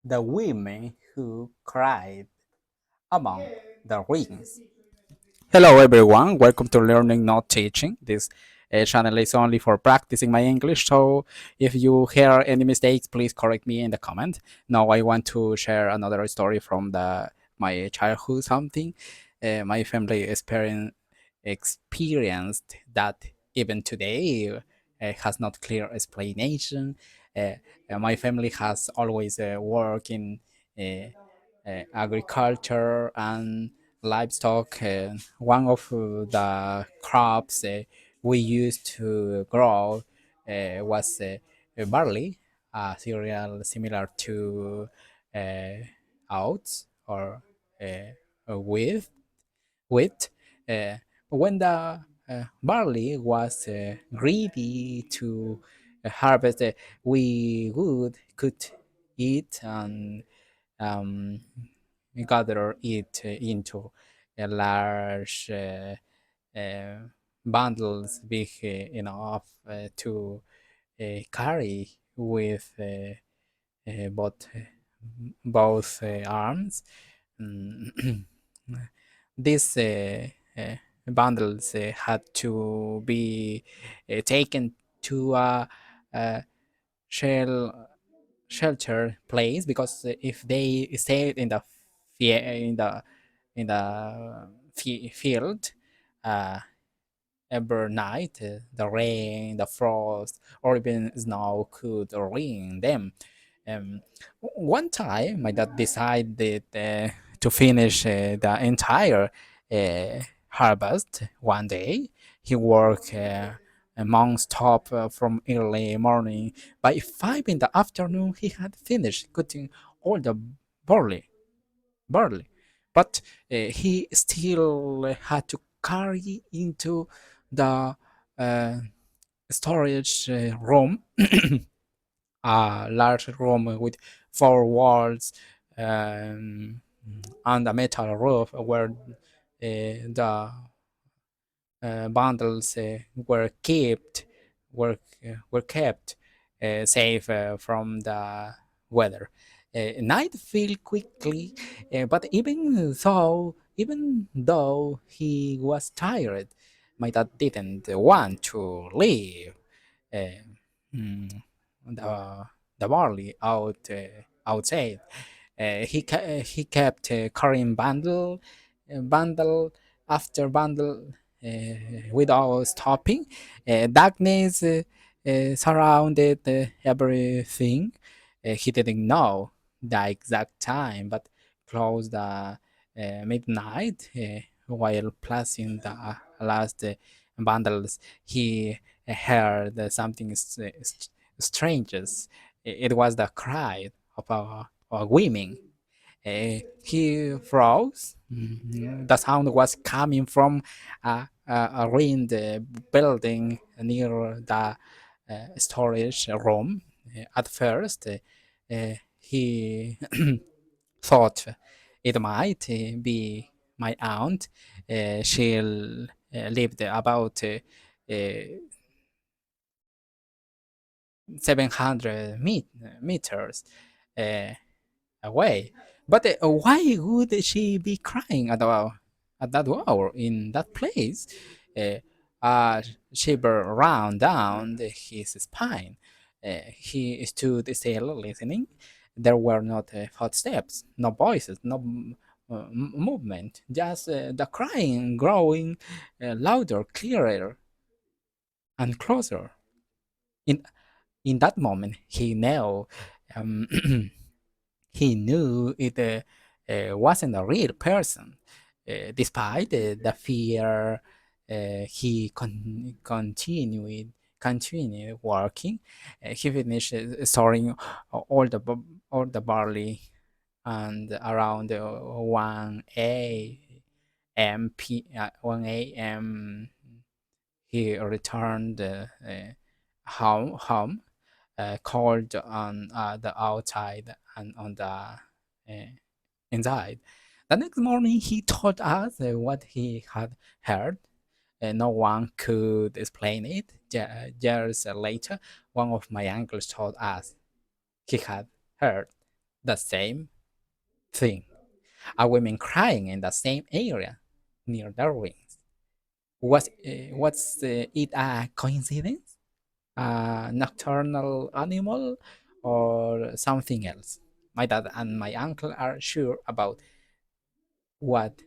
The women who cried among the rings. Hello, everyone. Welcome to Learning Not Teaching. This channel is only for practicing my English. So if you hear any mistakes, please correct me in the comment. Now I want to share another story from the my childhood. Something my family experienced that even today has not clear explanation. Uh, my family has always worked in agriculture and livestock. One of the crops we used to grow was barley, a cereal similar to uh, oats or wheat. Wheat. Uh, when the barley was ready to harvest, we would could eat and um, gather it into a large uh, bundles big enough to carry with both arms. Mm, These bundles had to be taken to a shell shelter place because if they stayed in the in the field uh, every night, the rain, the frost, or even snow could ruin them. One time, my dad decided to finish the entire uh, harvest one day. He worked non-stop from early morning. By 5 in the afternoon, he had finished cutting all the barley. barley. But he still had to carry into the uh, storage room, a large room with four walls um, and a metal roof where the bundles were kept safe from the weather. Night fell quickly, but even though he was tired, my dad didn't want to leave uh, mm, the the barley outside. He kept carrying bundle after bundle without stopping. Darkness surrounded everything. He didn't know the exact time, but close the midnight while placing the last bundles. He heard something strange. It was the cry of a women. He froze. The sound was coming from a ruined building near the storage room. At first, he thought it might be my aunt. She lived about uh, 700 meters uh, away. But why would she be crying at that hour in that place? Uh, a shiver ran down his spine. He stood still listening. There were not footsteps, no voices, no movement, just the crying growing louder, clearer, and closer. In in that moment, he knew um, he knew it wasn't a real person. Despite the fear, he continued working. He finished storing all the barley, and around 1 a.m. he returned home cold on the outside and on the inside. The next morning, he told us what he had heard. No one could explain it. Years later, one of my uncles told us he had heard. the same thing. A woman crying in the same area near their wings. Was it a coincidence? A nocturnal animal or something else? My dad and my uncle are sure about what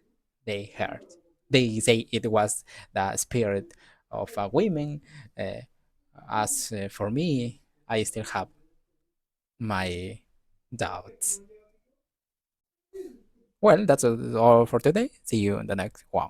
they heard. They say it was the spirit of a woman. Uh, as for me, I still have my doubts. Well, that's all for today. See you in the next one.